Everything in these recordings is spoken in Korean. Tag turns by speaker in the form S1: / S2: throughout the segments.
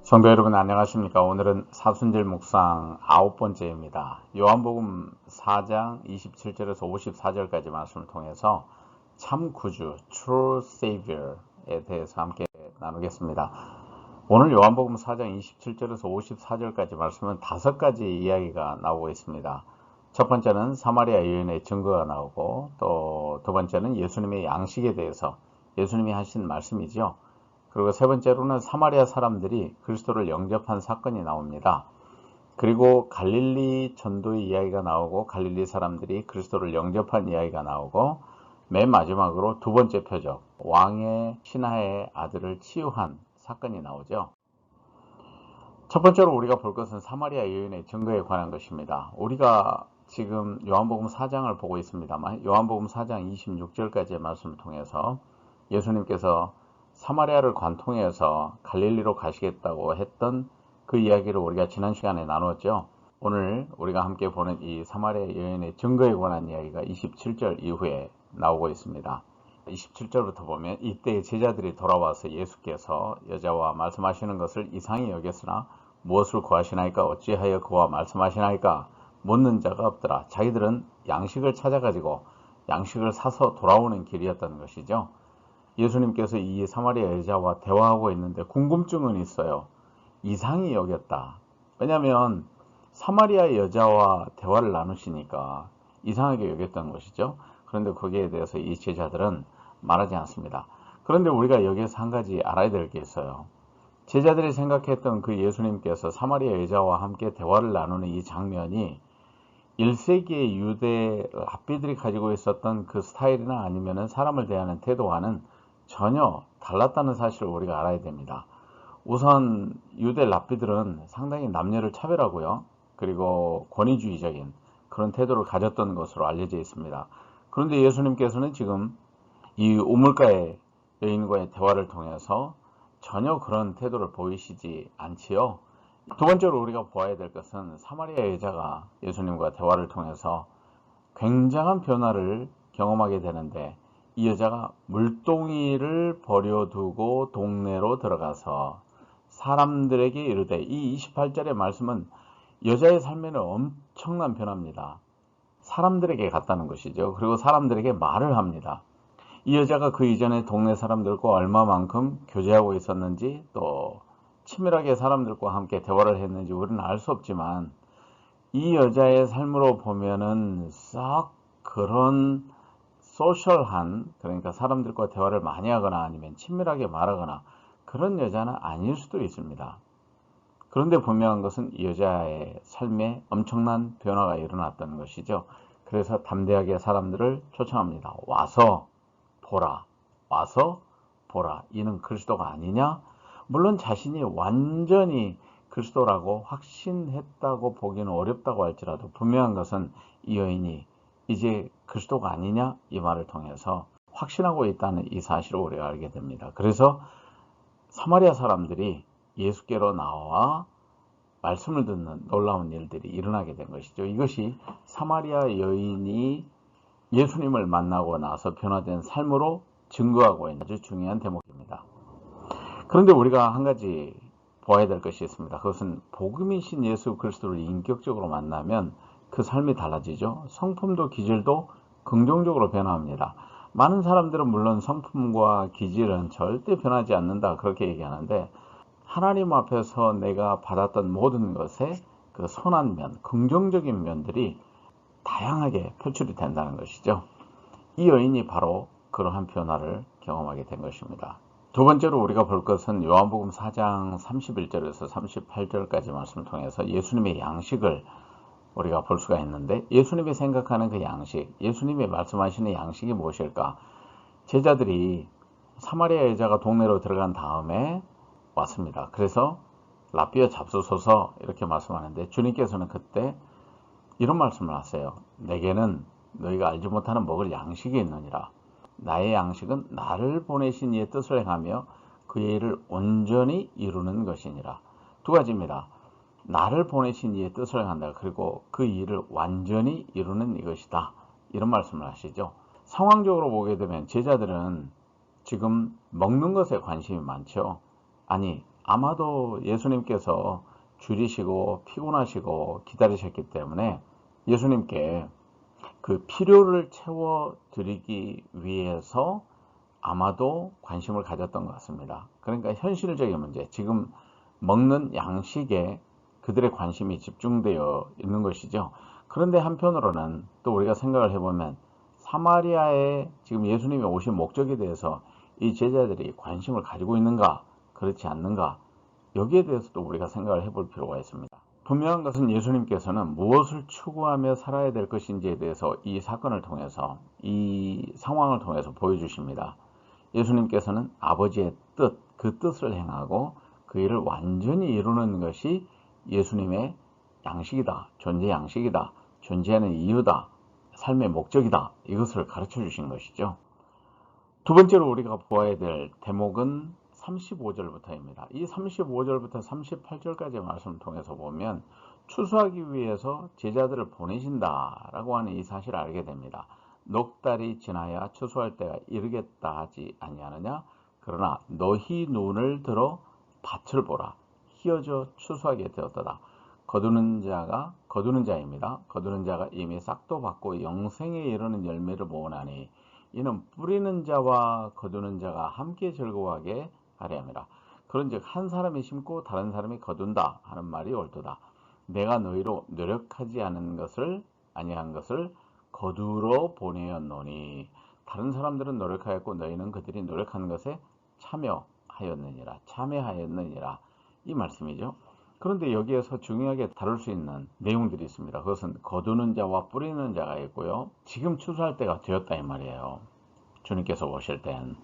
S1: 성도 여러분 안녕하십니까? 오늘은 사순절 묵상 9번째입니다. 요한복음 4장 27절에서 54절까지 말씀을 통해서 참 구주, True Savior에 대해서 함께 나누겠습니다. 오늘 요한복음 4장 27절에서 54절까지 말씀은 5가지 이야기가 나오고 있습니다. 첫 번째는 사마리아 여인의 증거가 나오고, 또 두 번째는 예수님의 양식에 대해서 예수님이 하신 말씀이죠. 그리고 세 번째로는 사마리아 사람들이 그리스도를 영접한 사건이 나옵니다. 그리고 갈릴리 전도의 이야기가 나오고, 갈릴리 사람들이 그리스도를 영접한 이야기가 나오고, 맨 마지막으로 두 번째 표적, 왕의 신하의 아들을 치유한 사건이 나오죠. 첫 번째로 우리가 볼 것은 사마리아 여인의 증거에 관한 것입니다. 우리가 지금 요한복음 4장을 보고 있습니다만, 요한복음 4장 26절까지의 말씀을 통해서 예수님께서 사마리아를 관통해서 갈릴리로 가시겠다고 했던 그 이야기를 우리가 지난 시간에 나누었죠. 오늘 우리가 함께 보는 이 사마리아 여인의 증거에 관한 이야기가 27절 이후에 나오고 있습니다. 27절부터 보면, 이때 제자들이 돌아와서 예수께서 여자와 말씀하시는 것을 이상히 여겼으나 무엇을 구하시나이까? 어찌하여 그와 말씀하시나이까? 묻는 자가 없더라. 자기들은 양식을 찾아가지고 양식을 사서 돌아오는 길이었다는 것이죠. 예수님께서 이 사마리아 여자와 대화하고 있는데 궁금증은 있어요. 이상히 여겼다. 왜냐하면 사마리아 여자와 대화를 나누시니까 이상하게 여겼던 것이죠. 그런데 거기에 대해서 이 제자들은 말하지 않습니다. 그런데 우리가 여기서 한 가지 알아야 될 게 있어요. 제자들이 생각했던 그 예수님께서 사마리아 여자와 함께 대화를 나누는 이 장면이 1세기의 유대 랍비들이 가지고 있었던 그 스타일이나 아니면 사람을 대하는 태도와는 전혀 달랐다는 사실을 우리가 알아야 됩니다. 우선 유대 랍비들은 상당히 남녀를 차별하고요, 그리고 권위주의적인 그런 태도를 가졌던 것으로 알려져 있습니다. 그런데 예수님께서는 지금 이 우물가의 여인과의 대화를 통해서 전혀 그런 태도를 보이시지 않지요. 두 번째로 우리가 보아야 될 것은 사마리아 여자가 예수님과 대화를 통해서 굉장한 변화를 경험하게 되는데, 이 여자가 물동이를 버려두고 동네로 들어가서 사람들에게 이르되, 이 28절의 말씀은 여자의 삶에는 엄청난 변화입니다. 사람들에게 갔다는 것이죠. 그리고 사람들에게 말을 합니다. 이 여자가 그 이전에 동네 사람들과 얼마만큼 교제하고 있었는지, 또 치밀하게 사람들과 함께 대화를 했는지 우리는 알 수 없지만, 이 여자의 삶으로 보면은 썩 그런 소셜한, 그러니까 사람들과 대화를 많이 하거나 아니면 친밀하게 말하거나 그런 여자는 아닐 수도 있습니다. 그런데 분명한 것은 이 여자의 삶에 엄청난 변화가 일어났다는 것이죠. 그래서 담대하게 사람들을 초청합니다. 와서 보라, 와서 보라. 이는 그리스도가 아니냐? 물론 자신이 완전히 그리스도라고 확신했다고 보기는 어렵다고 할지라도 분명한 것은 이 여인이 이제 그리스도가 아니냐? 이 말을 통해서 확신하고 있다는 이 사실을 우리가 알게 됩니다. 그래서 사마리아 사람들이 예수께로 나와 말씀을 듣는 놀라운 일들이 일어나게 된 것이죠. 이것이 사마리아 여인이 예수님을 만나고 나서 변화된 삶으로 증거하고 있는 아주 중요한 대목입니다. 그런데 우리가 한 가지 보아야 될 것이 있습니다. 그것은 복음이신 예수 그리스도를 인격적으로 만나면 그 삶이 달라지죠. 성품도 기질도 긍정적으로 변화합니다. 많은 사람들은 물론 성품과 기질은 절대 변하지 않는다 그렇게 얘기하는데, 하나님 앞에서 내가 받았던 모든 것의 그 선한 면, 긍정적인 면들이 다양하게 표출이 된다는 것이죠. 이 여인이 바로 그러한 변화를 경험하게 된 것입니다. 두 번째로 우리가 볼 것은 요한복음 4장 31절에서 38절까지 말씀을 통해서 예수님의 양식을 우리가 볼 수가 있는데, 예수님이 생각하는 그 양식, 예수님이 말씀하시는 양식이 무엇일까? 제자들이 사마리아 여자가 동네로 들어간 다음에 왔습니다. 그래서 랍비여 잡수소서 이렇게 말씀하는데, 주님께서는 그때 이런 말씀을 하세요. 내게는 너희가 알지 못하는 먹을 양식이 있느니라. 나의 양식은 나를 보내신 이의 뜻을 행하며 그의 일을 온전히 이루는 것이니라. 두 가지입니다. 나를 보내신 이의 뜻을 행한다. 그리고 그 일을 완전히 이루는 이것이다. 이런 말씀을 하시죠. 상황적으로 보게 되면 제자들은 지금 먹는 것에 관심이 많죠. 아니, 아마도 예수님께서 줄이시고 피곤하시고 기다리셨기 때문에 예수님께 그 필요를 채워드리기 위해서 아마도 관심을 가졌던 것 같습니다. 그러니까 현실적인 문제, 지금 먹는 양식에 그들의 관심이 집중되어 있는 것이죠. 그런데 한편으로는 또 우리가 생각을 해보면 사마리아에 지금 예수님이 오신 목적에 대해서 이 제자들이 관심을 가지고 있는가, 그렇지 않는가, 여기에 대해서도 우리가 생각을 해볼 필요가 있습니다. 분명한 것은 예수님께서는 무엇을 추구하며 살아야 될 것인지에 대해서 이 사건을 통해서, 이 상황을 통해서 보여주십니다. 예수님께서는 아버지의 뜻, 그 뜻을 행하고 그 일을 완전히 이루는 것이 예수님의 양식이다, 존재 양식이다, 존재하는 이유다, 삶의 목적이다, 이것을 가르쳐 주신 것이죠. 두 번째로 우리가 보아야 될 대목은 35절부터입니다. 이 35절부터 38절까지의 말씀을 통해서 보면 추수하기 위해서 제자들을 보내신다라고 하는 이 사실을 알게 됩니다. 넉 달이 지나야 추수할 때가 이르겠다 하지 아니하느냐? 그러나 너희 눈을 들어 밭을 보라. 희어져 추수하게 되었도다. 거두는 자입니다. 거두는 자가 이미 싹도 받고 영생에 이르는 열매를 모으나니 이는 뿌리는 자와 거두는 자가 함께 즐거워하게 하려 함이라. 그런즉 한 사람이 심고 다른 사람이 거둔다 하는 말이 옳도다. 내가 너희로 노력하지 않은 것을 아니한 것을 거두러 보내었노니 다른 사람들은 노력하였고 너희는 그들이 노력하는 것에 참여하였느니라. 이 말씀이죠. 그런데 여기에서 중요하게 다룰 수 있는 내용들이 있습니다. 그것은 거두는 자와 뿌리는 자가 있고요. 지금 추수할 때가 되었다 이 말이에요. 주님께서 오실 땐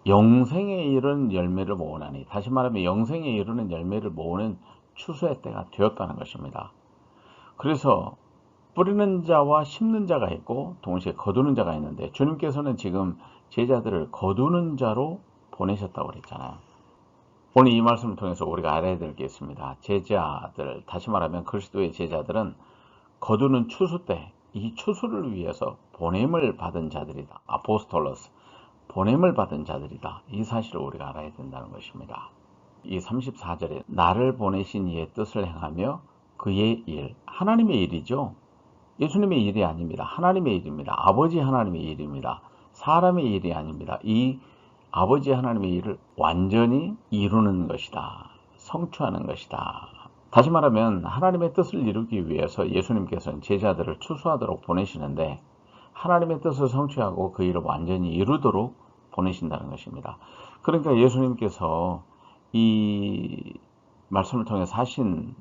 S1: 영생에 이르는 열매를 모으나니, 다시 말하면 영생에 이르는 열매를 모으는 추수의 때가 되었다는 것입니다. 그래서 뿌리는 자와 심는 자가 있고 동시에 거두는 자가 있는데 주님께서는 지금 제자들을 거두는 자로 보내셨다고 그랬잖아요. 오늘 이 말씀을 통해서 우리가 알아야 될 게 있습니다. 제자들, 다시 말하면 그리스도의 제자들은 거두는 추수 때 이 추수를 위해서 보냄을 받은 자들이다. 아포스톨로스, 보냄을 받은 자들이다. 이 사실을 우리가 알아야 된다는 것입니다. 이 34절에 나를 보내신 이의 뜻을 행하며 그의 일, 하나님의 일이죠. 예수님의 일이 아닙니다. 하나님의 일입니다. 아버지 하나님의 일입니다. 사람의 일이 아닙니다. 이 아버지 하나님의 일을 완전히 이루는 것이다. 성취하는 것이다. 다시 말하면 하나님의 뜻을 이루기 위해서 예수님께서는 제자들을 추수하도록 보내시는데 하나님의 뜻을 성취하고 그 일을 완전히 이루도록 보내신다는 것입니다. 그러니까 예수님께서 이 말씀을 통해서 하신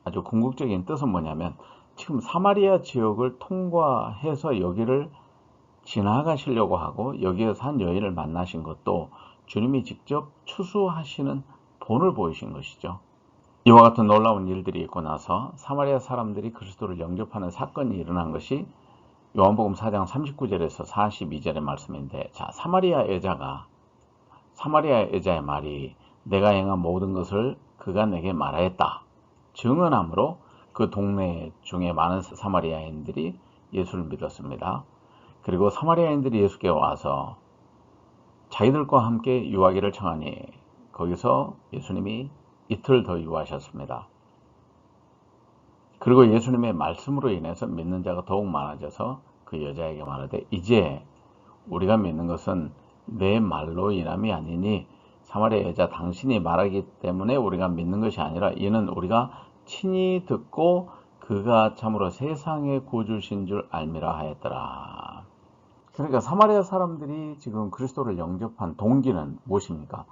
S1: 아주 궁극적인 뜻은 뭐냐면 지금 사마리아 지역을 통과해서 여기를 지나가시려고 하고 여기에서 한 여인을 만나신 것도 주님이 직접 추수하시는 본을 보이신 것이죠. 이와 같은 놀라운 일들이 있고 나서 사마리아 사람들이 그리스도를 영접하는 사건이 일어난 것이 요한복음 4장 39절에서 42절의 말씀인데, 자, 사마리아 여자의 말이 내가 행한 모든 것을 그가 내게 말하였다 증언함으로 그 동네 중에 많은 사마리아인들이 예수를 믿었습니다. 그리고 사마리아인들이 예수께 와서 자기들과 함께 유하기를 청하니 거기서 예수님이 이틀 더 유하셨습니다. 그리고 예수님의 말씀으로 인해서 믿는 자가 더욱 많아져서 그 여자에게 말하되 이제 우리가 믿는 것은 내 말로 인함이 아니니 사마리아 여자 당신이 말하기 때문에 우리가 믿는 것이 아니라 이는 우리가 친히 듣고 그가 참으로 세상의 구주신 줄 알미라 하였더라. 그러니까 사마리아 사람들이 지금 그리스도를 영접한 동기는 무엇입니까?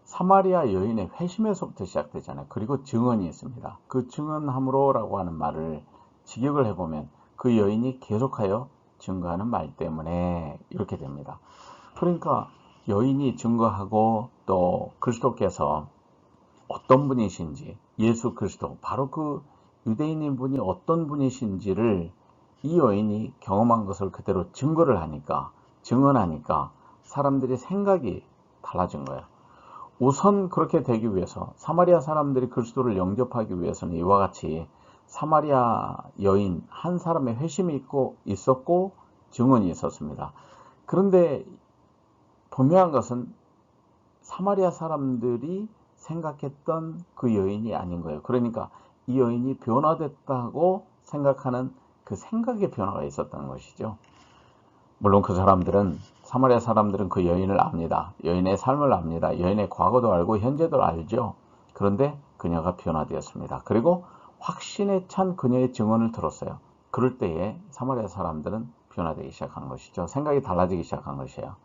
S1: 사마리아 여인의 회심에서부터 시작되잖아요. 그리고 증언이 있습니다. 그 증언함으로라고 하는 말을 직역을 해보면 그 여인이 계속하여 증거하는 말 때문에 이렇게 됩니다. 그러니까 여인이 증거하고 또 그리스도께서 어떤 분이신지, 예수 그리스도, 바로 그 유대인인 분이 어떤 분이신지를 이 여인이 경험한 것을 그대로 증언하니까 사람들이 생각이 달라진 거예요. 우선 그렇게 되기 위해서 사마리아 사람들이 그리스도를 영접하기 위해서는 이와 같이 사마리아 여인 한 사람의 회심이 있었고 증언이 있었습니다. 그런데 분명한 것은 사마리아 사람들이 생각했던 그 여인이 아닌 거예요. 그러니까 이 여인이 변화됐다고 생각하는 그 생각의 변화가 있었던 것이죠. 물론 그 사람들은, 사마리아 사람들은 그 여인을 압니다. 여인의 삶을 압니다. 여인의 과거도 알고 현재도 알죠. 그런데 그녀가 변화되었습니다. 그리고 확신에 찬 그녀의 증언을 들었어요. 그럴 때에 사마리아 사람들은 변화되기 시작한 것이죠. 생각이 달라지기 시작한 것이에요.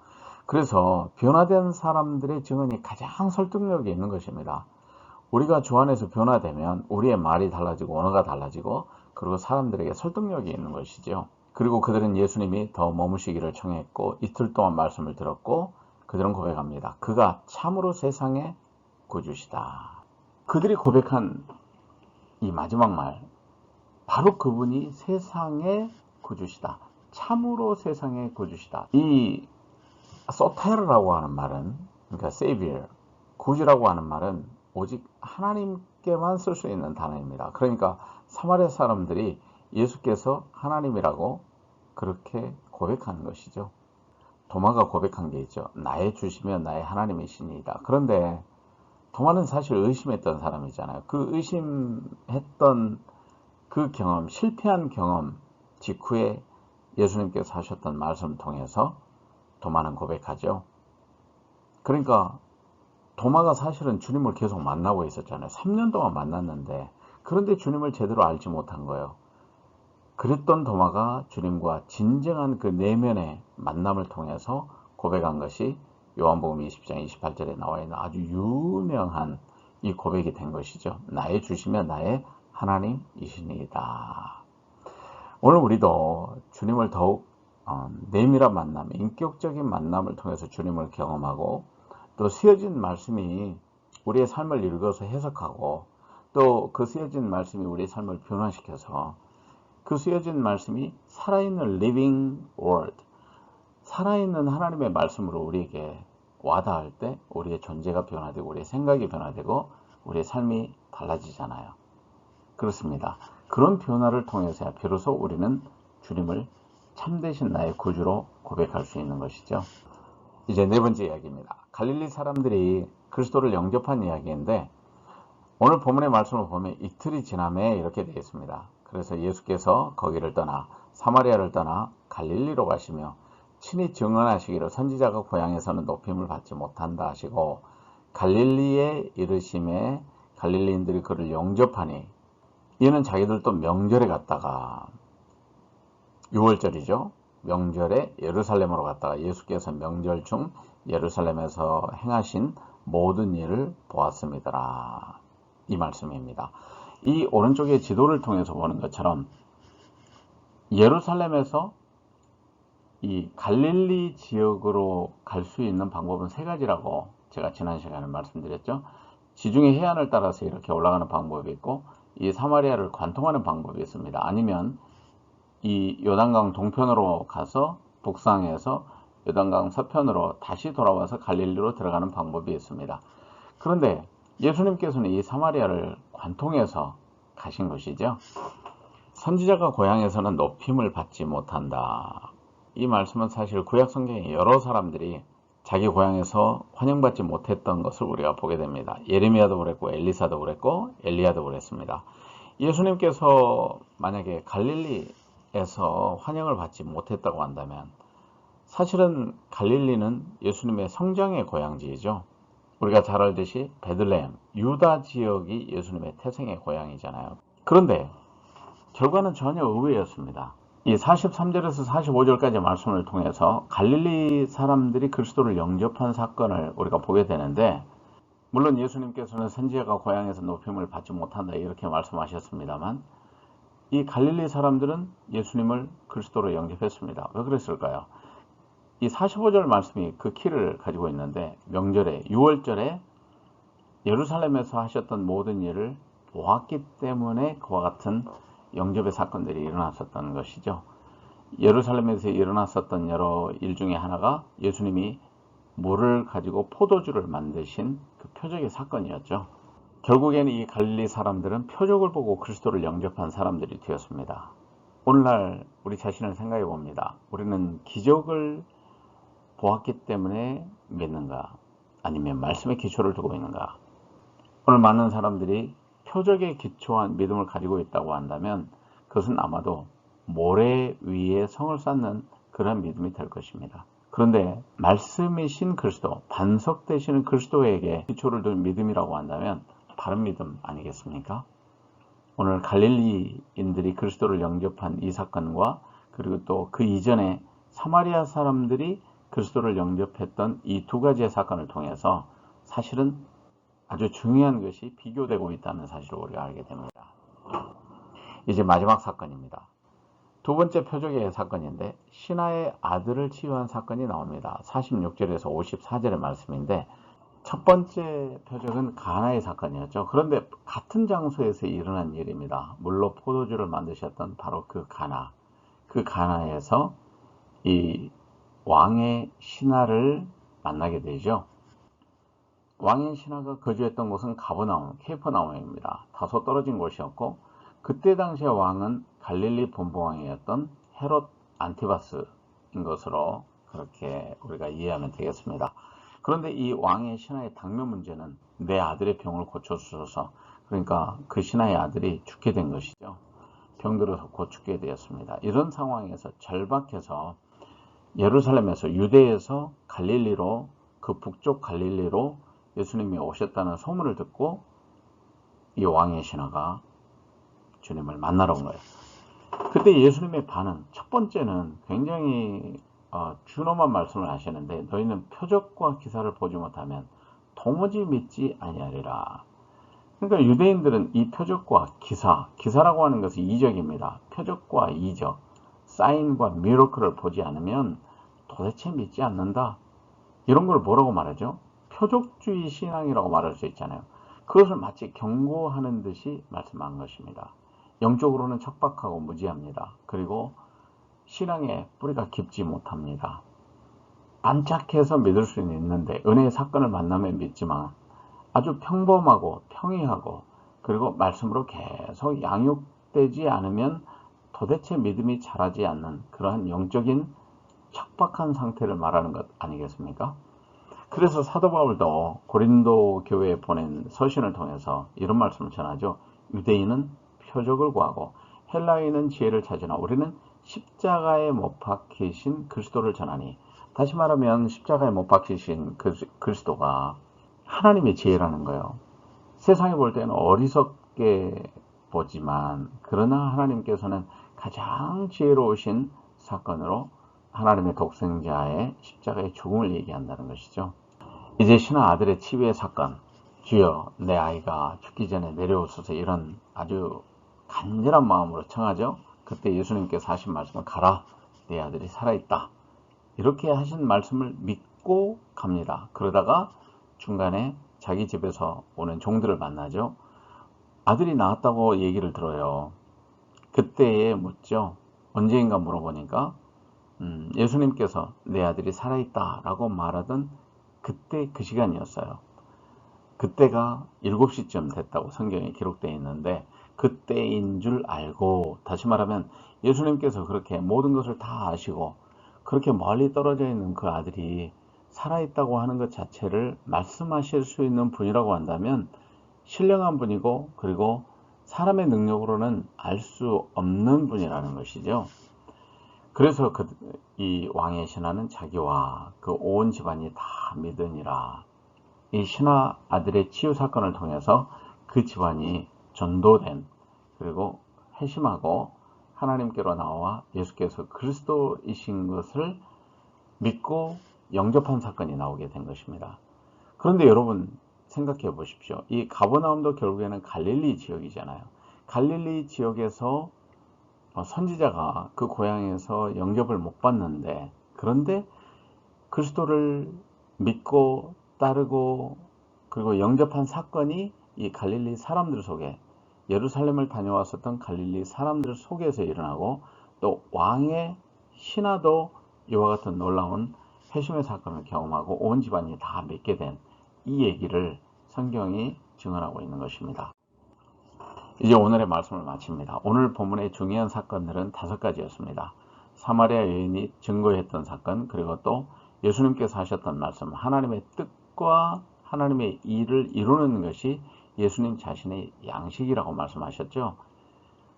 S1: 그래서 변화된 사람들의 증언이 가장 설득력이 있는 것입니다. 우리가 주 안에서 변화되면 우리의 말이 달라지고 언어가 달라지고, 그리고 사람들에게 설득력이 있는 것이죠. 그리고 그들은 예수님이 더 머무시기를 청했고 이틀 동안 말씀을 들었고, 그들은 고백합니다. 그가 참으로 세상의 구주시다. 그들이 고백한 이 마지막 말, 바로 그분이 세상의 구주시다. 참으로 세상의 구주시다. 이 소테르라고 하는 말은, 그러니까 세비어, 구주라고 하는 말은 오직 하나님께만 쓸 수 있는 단어입니다. 그러니까 사마리아 사람들이 예수께서 하나님이라고 그렇게 고백하는 것이죠. 도마가 고백한 게 있죠. 나의 주시면 나의 하나님이시니이다. 그런데 도마는 사실 의심했던 사람이잖아요. 그 의심했던 그 경험, 실패한 경험 직후에 예수님께서 하셨던 말씀을 통해서 도마는 고백하죠. 그러니까 도마가 사실은 주님을 계속 만나고 있었잖아요. 3년 동안 만났는데, 그런데 주님을 제대로 알지 못한 거예요. 그랬던 도마가 주님과 진정한 그 내면의 만남을 통해서 고백한 것이 요한복음 20장 28절에 나와 있는 아주 유명한 이 고백이 된 것이죠. 나의 주시면 나의 하나님이시니이다. 오늘 우리도 주님을 더욱 내밀한 만남, 인격적인 만남을 통해서 주님을 경험하고, 또 쓰여진 말씀이 우리의 삶을 읽어서 해석하고, 또 그 쓰여진 말씀이 우리의 삶을 변화시켜서 그 쓰여진 말씀이 살아있는 living word, 살아있는 하나님의 말씀으로 우리에게 와닿을 때 우리의 존재가 변화되고 우리의 생각이 변화되고 우리의 삶이 달라지잖아요. 그렇습니다. 그런 변화를 통해서야 비로소 우리는 주님을 참되신 나의 구주로 고백할 수 있는 것이죠. 이제 네 번째 이야기입니다. 갈릴리 사람들이 그리스도를 영접한 이야기인데, 오늘 본문의 말씀을 보면 이틀이 지남에 이렇게 되어 있습니다. 그래서 예수께서 거기를 떠나 사마리아를 떠나 갈릴리로 가시며 친히 증언하시기를 선지자가 고향에서는 높임을 받지 못한다 하시고, 갈릴리에 이르심에 갈릴리인들이 그를 영접하니, 이는 자기들도 명절에 갔다가, 6월절이죠. 명절에 예루살렘으로 갔다가 예수께서 명절 중 예루살렘에서 행하신 모든 일을 보았습니다. 이 말씀입니다. 이 오른쪽의 지도를 통해서 보는 것처럼 예루살렘에서 이 갈릴리 지역으로 갈 수 있는 방법은 세 가지라고 제가 지난 시간에 말씀드렸죠. 지중해 해안을 따라서 이렇게 올라가는 방법이 있고, 이 사마리아를 관통하는 방법이 있습니다. 아니면 이 요단강 동편으로 가서 북상해서 요단강 서편으로 다시 돌아와서 갈릴리로 들어가는 방법이 있습니다. 그런데 예수님께서는 이 사마리아를 관통해서 가신 것이죠. 선지자가 고향에서는 높임을 받지 못한다. 이 말씀은 사실 구약 성경에 여러 사람들이 자기 고향에서 환영받지 못했던 것을 우리가 보게 됩니다. 예레미야도 그랬고 엘리사도 그랬고 엘리야도 그랬습니다. 예수님께서 만약에 갈릴리에서 환영을 받지 못했다고 한다면, 사실은 갈릴리는 예수님의 성장의 고향지이죠. 우리가 잘 알듯이 베들레헴, 유다 지역이 예수님의 태생의 고향이잖아요. 그런데 결과는 전혀 의외였습니다. 이 43절에서 45절까지 말씀을 통해서 갈릴리 사람들이 그리스도를 영접한 사건을 우리가 보게 되는데, 물론 예수님께서는 선지자가 고향에서 높임을 받지 못한다 이렇게 말씀하셨습니다만, 이 갈릴리 사람들은 예수님을 그리스도로 영접했습니다. 왜 그랬을까요? 이 45절 말씀이 그 키를 가지고 있는데, 명절에 6월절에 예루살렘에서 하셨던 모든 일을 보았기 때문에 그와 같은 영접의 사건들이 일어났었던 것이죠. 예루살렘에서 일어났었던 여러 일 중에 하나가 예수님이 물을 가지고 포도주를 만드신 그 표적의 사건이었죠. 결국에는 이 갈릴리 사람들은 표적을 보고 그리스도를 영접한 사람들이 되었습니다. 오늘날 우리 자신을 생각해 봅니다. 우리는 기적을 보았기 때문에 믿는가? 아니면 말씀의 기초를 두고 있는가? 오늘 많은 사람들이 표적에 기초한 믿음을 가지고 있다고 한다면 그것은 아마도 모래 위에 성을 쌓는 그런 믿음이 될 것입니다. 그런데 말씀이신 그리스도, 반석 되시는 그리스도에게 기초를 둔 믿음이라고 한다면 바른 믿음 아니겠습니까? 오늘 갈릴리인들이 그리스도를 영접한 이 사건과 그리고 또 그 이전에 사마리아 사람들이 그리스도를 영접했던 이 두 가지의 사건을 통해서 사실은 아주 중요한 것이 비교되고 있다는 사실을 우리가 알게 됩니다. 이제 마지막 사건입니다. 두 번째 표적의 사건인데 신하의 아들을 치유한 사건이 나옵니다. 46절에서 54절의 말씀인데 첫 번째 표적은 가나의 사건이었죠. 그런데 같은 장소에서 일어난 일입니다. 물로 포도주를 만드셨던 바로 그 가나에서 이 왕의 신하를 만나게 되죠. 왕의 신하가 거주했던 곳은 케이퍼나움입니다. 다소 떨어진 곳이었고 그때 당시에 왕은 갈릴리 본부왕이었던 헤롯 안티바스인 것으로 그렇게 우리가 이해하면 되겠습니다. 그런데 이 왕의 신하의 당면 문제는 내 아들의 병을 고쳐주소서, 그러니까 그 신하의 아들이 죽게 된 것이죠. 병들어서 곧 죽게 되었습니다. 이런 상황에서 절박해서 예루살렘에서 유대에서 갈릴리로, 그 북쪽 갈릴리로 예수님이 오셨다는 소문을 듣고 이 왕의 신하가 주님을 만나러 온 거예요. 그때 예수님의 반응, 첫 번째는 굉장히 준엄한 말씀을 하시는데 너희는 표적과 기사를 보지 못하면 도무지 믿지 아니하리라. 그러니까 유대인들은 이 표적과 기사라고 하는 것은 이적입니다. 표적과 이적, 사인과 미러클을 보지 않으면 도대체 믿지 않는다. 이런 걸 뭐라고 말하죠? 표적주의 신앙이라고 말할 수 있잖아요. 그것을 마치 경고하는 듯이 말씀한 것입니다. 영적으로는 척박하고 무지합니다. 그리고 신앙의 뿌리가 깊지 못합니다. 반짝해서 믿을 수는 있는데 은혜의 사건을 만나면 믿지만 아주 평범하고 평이하고 그리고 말씀으로 계속 양육되지 않으면 도대체 믿음이 자라지 않는 그러한 영적인 척박한 상태를 말하는 것 아니겠습니까? 그래서 사도 바울도 고린도 교회에 보낸 서신을 통해서 이런 말씀을 전하죠. 유대인은 표적을 구하고 헬라인은 지혜를 찾으나 우리는 십자가에 못 박히신 그리스도를 전하니, 다시 말하면 십자가에 못 박히신 그리스도가 하나님의 지혜라는 거예요. 세상에 볼 때는 어리석게 보지만 그러나 하나님께서는 가장 지혜로우신 사건으로 하나님의 독생자의 십자가의 죽음을 얘기한다는 것이죠. 이제 신하 아들의 치유의 사건, 주여 내 아이가 죽기 전에 내려오소서, 이런 아주 간절한 마음으로 청하죠. 그때 예수님께서 하신 말씀은 가라, 내 아들이 살아있다, 이렇게 하신 말씀을 믿고 갑니다. 그러다가 중간에 자기 집에서 오는 종들을 만나죠. 아들이 나왔다고 얘기를 들어요. 그때에 묻죠. 언제인가 물어보니까 예수님께서 내 아들이 살아있다 라고 말하던 그때 그 시간이었어요. 그때가 7시쯤 됐다고 성경에 기록되어 있는데 그때인 줄 알고, 다시 말하면 예수님께서 그렇게 모든 것을 다 아시고 그렇게 멀리 떨어져 있는 그 아들이 살아있다고 하는 것 자체를 말씀하실 수 있는 분이라고 한다면 신령한 분이고 그리고 사람의 능력으로는 알 수 없는 분이라는 것이죠. 그래서 이 왕의 신하는 자기와 그 온 집안이 다 믿으니라. 이 신하 아들의 치유 사건을 통해서 그 집안이 전도된, 그리고 회심하고 하나님께로 나와 예수께서 그리스도이신 것을 믿고 영접한 사건이 나오게 된 것입니다. 그런데 여러분 생각해 보십시오. 이 가버나움도 결국에는 갈릴리 지역이잖아요. 갈릴리 지역에서 선지자가 그 고향에서 영접을 못 받는데, 그런데 그리스도를 믿고 따르고 그리고 영접한 사건이 이 갈릴리 사람들 속에, 예루살렘을 다녀왔었던 갈릴리 사람들 속에서 일어나고, 또 왕의 신하도 이와 같은 놀라운 회심의 사건을 경험하고 온 집안이 다 믿게 된 이 얘기를 성경이 증언하고 있는 것입니다. 이제 오늘의 말씀을 마칩니다. 오늘 본문의 중요한 사건들은 5가지였습니다. 사마리아 여인이 증거했던 사건, 그리고 또 예수님께서 하셨던 말씀, 하나님의 뜻과 하나님의 일을 이루는 것이 예수님 자신의 양식이라고 말씀하셨죠.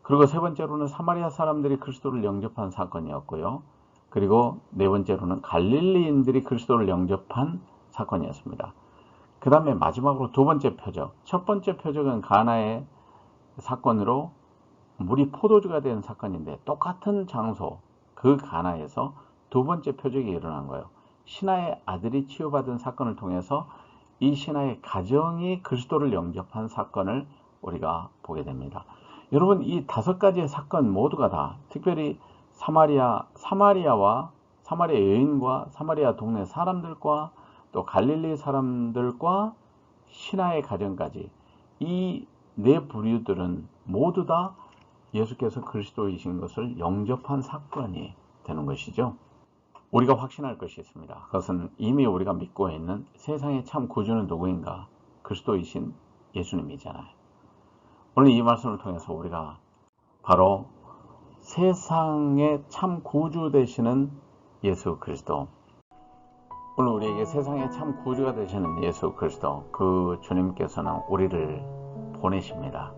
S1: 그리고 세 번째로는 사마리아 사람들이 그리스도를 영접한 사건이었고요. 그리고 네 번째로는 갈릴리인들이 그리스도를 영접한 사건이었습니다. 그 다음에 마지막으로 두 번째 표적. 첫 번째 표적은 가나의 사건으로 물이 포도주가 된 사건인데 똑같은 장소, 그 가나에서 두 번째 표적이 일어난 거예요. 신하의 아들이 치유받은 사건을 통해서 이 신하의 가정이 그리스도를 영접한 사건을 우리가 보게 됩니다. 여러분, 이 다섯 가지의 사건 모두가 다 특별히 사마리아 여인과 사마리아 동네 사람들과 또 갈릴리 사람들과 신하의 가정까지 이 네 부류들은 모두 다 예수께서 그리스도이신 것을 영접한 사건이 되는 것이죠. 우리가 확신할 것이 있습니다. 그것은 이미 우리가 믿고 있는 세상의 참 구주는 누구인가? 그리스도이신 예수님이잖아요. 오늘 이 말씀을 통해서 우리가 바로 세상의 참 구주 되시는 예수 그리스도, 오늘 우리에게 세상의 참 구주가 되시는 예수 그리스도, 그 주님께서는 우리를 보내십니다.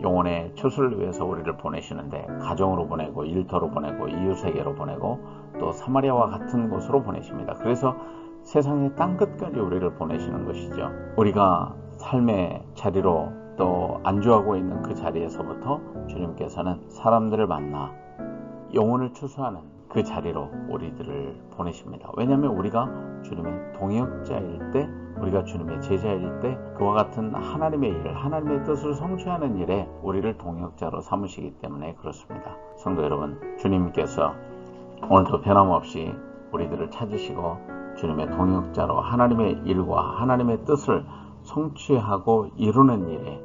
S1: 영혼의 추수를 위해서 우리를 보내시는데 가정으로 보내고 일터로 보내고 이웃에게로 보내고 또 사마리아와 같은 곳으로 보내십니다. 그래서 세상의 땅끝까지 우리를 보내시는 것이죠. 우리가 삶의 자리로 또 안주하고 있는 그 자리에서부터 주님께서는 사람들을 만나 영혼을 추수하는 그 자리로 우리들을 보내십니다. 왜냐하면 우리가 주님의 동역자일 때, 우리가 주님의 제자일 때 그와 같은 하나님의 일, 하나님의 뜻을 성취하는 일에 우리를 동역자로 삼으시기 때문에 그렇습니다. 성도 여러분, 주님께서 오늘도 변함없이 우리들을 찾으시고 주님의 동역자로 하나님의 일과 하나님의 뜻을 성취하고 이루는 일에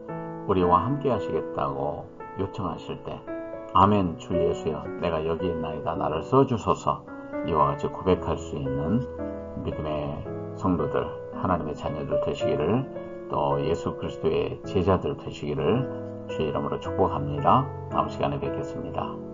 S1: 우리와 함께 하시겠다고 요청하실 때, 아멘 주 예수여 내가 여기 있나이다 나를 써주소서, 이와 같이 고백할 수 있는 믿음의 성도들, 하나님의 자녀들 되시기를, 또 예수 그리스도의 제자들 되시기를 주의 이름으로 축복합니다. 다음 시간에 뵙겠습니다.